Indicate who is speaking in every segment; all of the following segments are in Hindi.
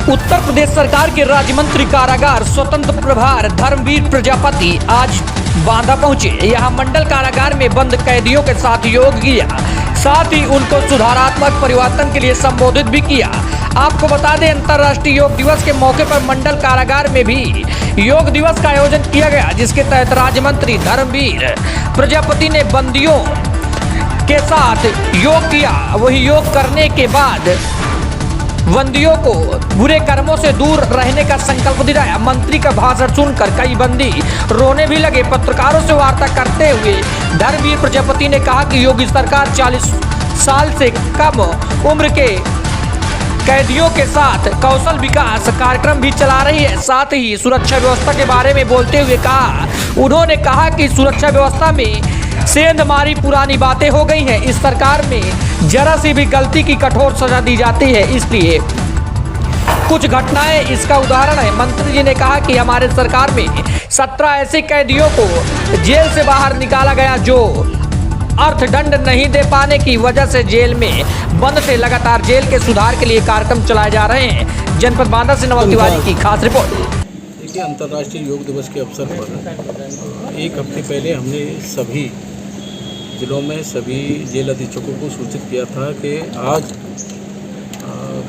Speaker 1: उत्तर प्रदेश सरकार के राज्य मंत्री कारागार स्वतंत्र प्रभार धर्मवीर प्रजापति आज बांदा पहुंचे। यहां मंडल कारागार में बंद कैदियों के साथ योग किया, साथ ही उनको सुधारात्मक परिवर्तन के लिए संबोधित भी किया। आपको बता दें, अंतर्राष्ट्रीय योग दिवस के मौके पर मंडल कारागार में भी योग दिवस का आयोजन किया गया, जिसके तहत राज्य मंत्री धर्मवीर प्रजापति ने बंदियों के साथ योग किया। वही योग करने के बाद बंदियों को बुरे कर्मों से दूर रहने का संकल्प दिलाया। मंत्री का भाषण सुनकर कई बंदी रोने भी लगे। पत्रकारों से वार्ता करते हुए धर्मवीर प्रजापति ने कहा कि योगी सरकार 40 साल से कम उम्र के कैदियों के साथ कौशल विकास कार्यक्रम भी चला रही है। साथ ही सुरक्षा व्यवस्था के बारे में बोलते हुए उन्होंने कहा कि सुरक्षा व्यवस्था में सेंध मारी पुरानी बातें हो गई हैं। इस सरकार में जरा सी भी गलती की कठोर सजा दी जाती है, इसलिए कुछ घटनाएं इसका उदाहरण है। मंत्री जी ने कहा कि हमारे सरकार में 17 ऐसे कैदियों को जेल से बाहर निकाला गया जो अर्थदंड नहीं दे पाने की वजह से जेल में बंद थे। लगातार जेल के सुधार के लिए कार्यक्रम चलाए जा रहे हैं। जनपद बांदा से नवल तिवारी की खास रिपोर्ट।
Speaker 2: देखिए, अंतर्राष्ट्रीय योग दिवस के अवसर पर एक हफ्ते पहले हमने सभी जिलों में सभी जेल अधीक्षकों को सूचित किया था कि आज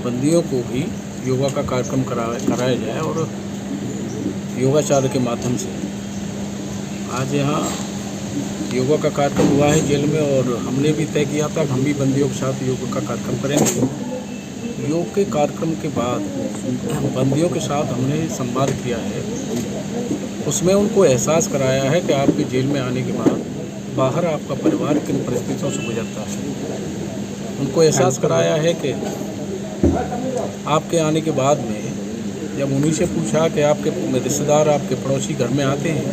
Speaker 2: बंदियों को भी योगा का कार्यक्रम कराया जाए और योगाचार्य के माध्यम से आज यहाँ योगा का कार्यक्रम हुआ है जेल में। और हमने भी तय किया था कि हम भी बंदियों के साथ योग का कार्यक्रम करेंगे। योग के कार्यक्रम के बाद बंदियों के साथ हमने संवाद किया है। उसमें उनको एहसास कराया है कि आपके जेल में आने के बाद बाहर आपका परिवार किन परिस्थितियों से गुजरता है। उनको एहसास कराया है कि आपके आने के बाद में जब उन्हीं से पूछा कि आपके रिश्तेदार आपके पड़ोसी घर में आते हैं,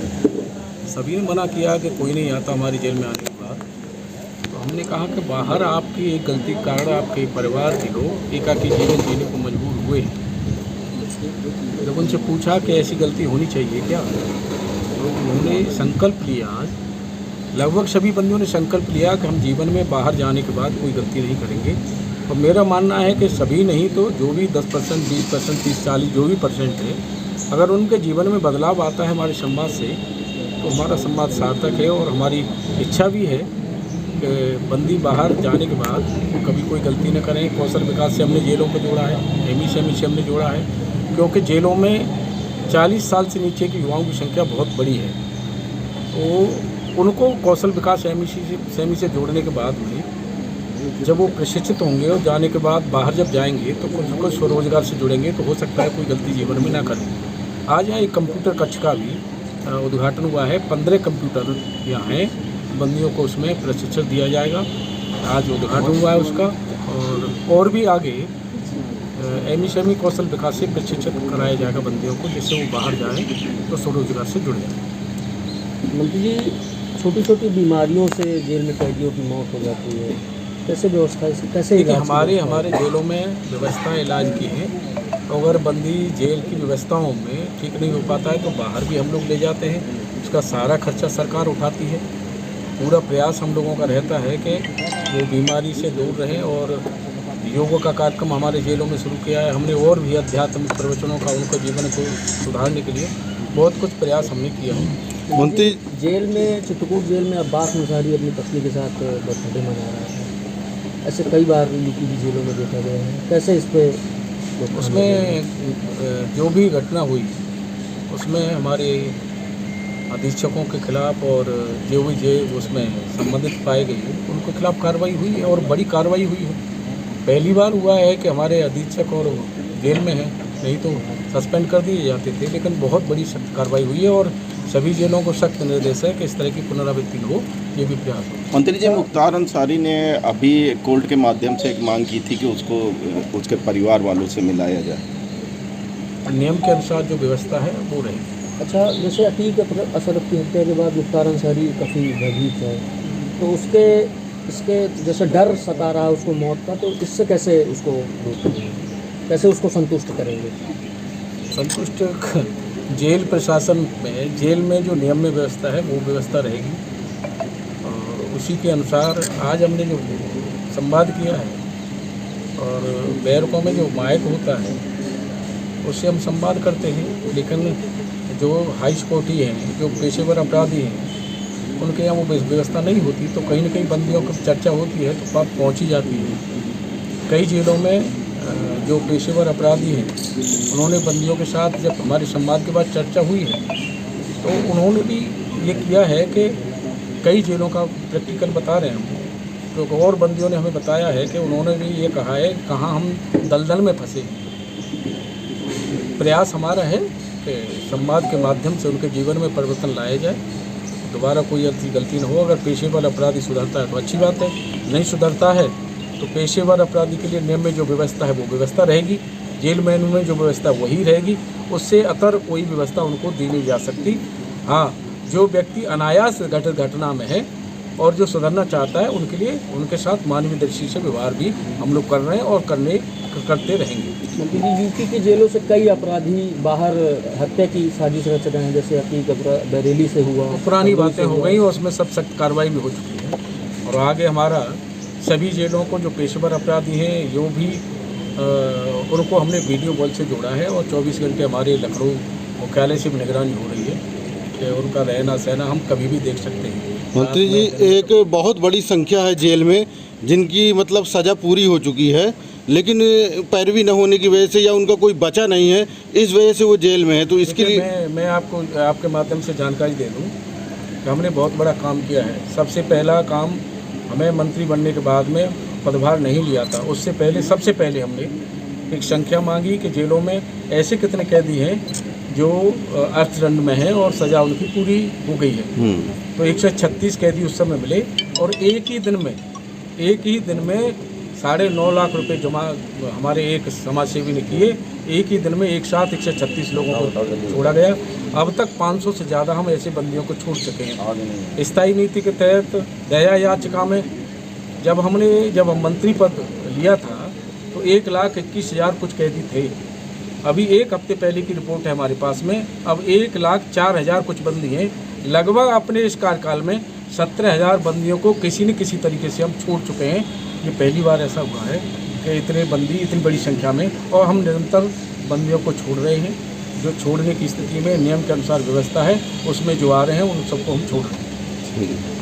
Speaker 2: सभी ने मना किया कि कोई नहीं आता हमारी जेल में आने के बाद। तो हमने कहा कि बाहर आपकी एक गलती के कारण आपके परिवार के लोग एकाकी जीवन जीने को मजबूर हुए। जब उनसे पूछा कि ऐसी गलती होनी चाहिए क्या, तो उन्होंने संकल्प लिया। आज लगभग सभी बंदियों ने संकल्प लिया कि हम जीवन में बाहर जाने के बाद कोई गलती नहीं करेंगे। और मेरा मानना है कि सभी नहीं तो जो भी 10%, 20%, 30, 40 जो भी परसेंट है, अगर उनके जीवन में बदलाव आता है हमारे समाज से, तो हमारा समाज सार्थक है। और हमारी इच्छा भी है कि बंदी बाहर जाने के बाद कभी कोई गलती न करें। कौशल विकास से हमने जेलों को जोड़ा है, एमई से हमने जोड़ा है, क्योंकि जेलों में 40 साल से नीचे की युवाओं की संख्या बहुत बड़ी है। तो उनको कौशल विकास सेमी से जोड़ने के बाद में जब वो प्रशिक्षित होंगे और जाने के बाद बाहर जब जाएंगे तो कुछ स्वरोजगार से जुड़ेंगे, तो हो सकता है कोई गलती जीवन में ना करें। आज यहाँ एक कंप्यूटर कक्ष का भी उद्घाटन हुआ है। 15 कंप्यूटर यहाँ हैं, बंदियों को उसमें प्रशिक्षण दिया जाएगा। आज उद्घाटन हुआ है उसका। और भी आगे एमई कौशल विकास से प्रशिक्षित कराया जाएगा बंदियों को, जिससे वो बाहर जाएँ तो स्वरोजगार से जुड़ जाए।
Speaker 3: मंत्री जी, छोटी छोटी बीमारियों से जेल में कैदियों की मौत हो जाती है, कैसे व्यवस्था कैसे?
Speaker 2: देखिए, हमारे जेलों में व्यवस्था इलाज की है। अगर बंदी जेल की व्यवस्थाओं में ठीक नहीं हो पाता है तो बाहर भी हम लोग ले जाते हैं। उसका सारा खर्चा सरकार उठाती है। पूरा प्रयास हम लोगों का रहता है कि वो बीमारी से दूर रहें। और योग का कार्यक्रम हमारे जेलों में शुरू किया है हमने। और भी आध्यात्मिक प्रवचनों का उनके जीवन को सुधारने के लिए बहुत कुछ प्रयास हमने किया है।
Speaker 3: मंत्री, जेल में चित्रकूट जेल में अब्बास अंसारी अपनी पत्नी के साथ बर्थडे मना रहा है। ऐसे कई बार यूपी की जेलों में देखा गया है। कैसे इस पर
Speaker 2: उसमें जो भी घटना हुई उसमें हमारे अधीक्षकों के खिलाफ और जो भी जेल उसमें संबंधित पाए गए उनके खिलाफ कार्रवाई हुई है और बड़ी कार्रवाई हुई है। पहली बार हुआ है कि हमारे अधीक्षक और जेल में हैं, नहीं तो सस्पेंड कर दिए जाते थे। लेकिन बहुत बड़ी सख्त कार्रवाई हुई है और सभी जेलों को सख्त निर्देश है कि इस तरह की पुनरावृत्ति न हो, ये भी प्रयास हो।
Speaker 4: मंत्री जी, मुख्तार अंसारी ने अभी कोर्ट के माध्यम से एक मांग की थी कि उसको उसके परिवार वालों से मिलाया जाए।
Speaker 2: नियम के अनुसार जो व्यवस्था है वो रहेगी।
Speaker 3: अच्छा, जैसे अतीक असरफ की हत्या के बाद मुख्तार अंसारी काफ़ी भयभीत है, तो इसके जैसे डर सता रहा उसको मौत का, तो इससे कैसे उसको कैसे उसको संतुष्ट करेंगे?
Speaker 2: संतुष्ट जेल प्रशासन में, जेल में जो नियम में व्यवस्था है वो व्यवस्था रहेगी। और उसी के अनुसार आज हमने जो संवाद किया है और बैरकों में जो माइक होता है उससे हम संवाद करते हैं। लेकिन जो हाई सिक्योरिटी हैं, जो पेशेवर अपराधी हैं, उनके यहाँ वो व्यवस्था नहीं होती, तो कहीं न कहीं बंदियों की चर्चा होती है तो बात पहुँची जाती है। कई जेलों में जो पेशेवर अपराधी हैं, उन्होंने बंदियों के साथ जब हमारे संवाद के बाद चर्चा हुई है तो उन्होंने भी ये किया है कि कई जेलों का प्रैक्टिकल बता रहे हैं हम, तो और बंदियों ने हमें बताया है कि उन्होंने भी ये कहा है कहाँ हम दलदल में फंसे। प्रयास हमारा है कि संवाद के माध्यम से उनके जीवन में परिवर्तन लाया जाए, दोबारा कोई ऐसी गलती न हो। अगर पेशेवर अपराधी सुधरता है तो अच्छी बात है, नहीं सुधरता है तो पेशेवर अपराधी के लिए नियम में जो व्यवस्था है वो व्यवस्था रहेगी, जेल मेनू में जो व्यवस्था वही रहेगी, उससे अतर कोई व्यवस्था उनको दी नहीं जा सकती। हाँ, जो व्यक्ति अनायास घटना में है और जो सुधरना चाहता है उनके लिए उनके साथ मानवीय दृष्टि से व्यवहार भी हम लोग कर रहे हैं और करते रहेंगे।
Speaker 3: मंत्री जी, यूपी के जेलों से कई अपराधी बाहर हत्या की साजिश रच रहे हैं, जैसे अतीक बरेली से हुआ,
Speaker 2: पुरानी बातें हो गई और उसमें सब सख्त कार्रवाई भी हो चुकी है। और आगे हमारा सभी जेलों को जो पेशेवर अपराधी हैं जो भी उनको हमने वीडियो बॉल से जोड़ा है और 24 घंटे हमारे लखनऊ मुख्यालय से भी निगरानी हो रही है कि उनका रहना सहना हम कभी भी देख सकते हैं।
Speaker 5: मंत्री जी, एक बहुत बड़ी संख्या है जेल में जिनकी मतलब सज़ा पूरी हो चुकी है, लेकिन पैरवी न होने की वजह से या उनका कोई बचा नहीं है, इस वजह से वो जेल में है। तो इसके लिए
Speaker 2: मैं आपको आपके माध्यम से जानकारी दे दूं कि हमने बहुत बड़ा काम किया है। सबसे पहला काम, हमें मंत्री बनने के बाद में पदभार नहीं लिया था, उससे पहले सबसे पहले हमने एक संख्या मांगी कि जेलों में ऐसे कितने कैदी हैं जो अर्थदंड में हैं और सज़ा उनकी पूरी हो गई है। तो 136 कैदी उस समय मिले और एक ही दिन में 9.5 लाख रुपए जमा हमारे एक समाज सेवी ने किए। एक ही दिन में एक साथ 136 लोगों को छोड़ा गया। अब तक 500 से ज़्यादा हम ऐसे बंदियों को छोड़ चुके हैं। स्थायी नीति के तहत दया याचिका में जब हम मंत्री पद लिया था तो 1,21,000 कुछ कैदी थे। अभी एक हफ्ते पहले की रिपोर्ट है हमारे पास में, अब 1,04,000 कुछ बंदी हैं। लगभग अपने इस कार्यकाल में 17,000 बंदियों को किसी न किसी तरीके से हम छोड़ चुके हैं। ये पहली बार ऐसा हुआ है कि इतने बंदी इतनी बड़ी संख्या में, और हम निरंतर बंदियों को छोड़ रहे हैं। जो छोड़ने की स्थिति में नियम के अनुसार व्यवस्था है उसमें जो आ रहे हैं उन सबको हम छोड़ रहे हैं।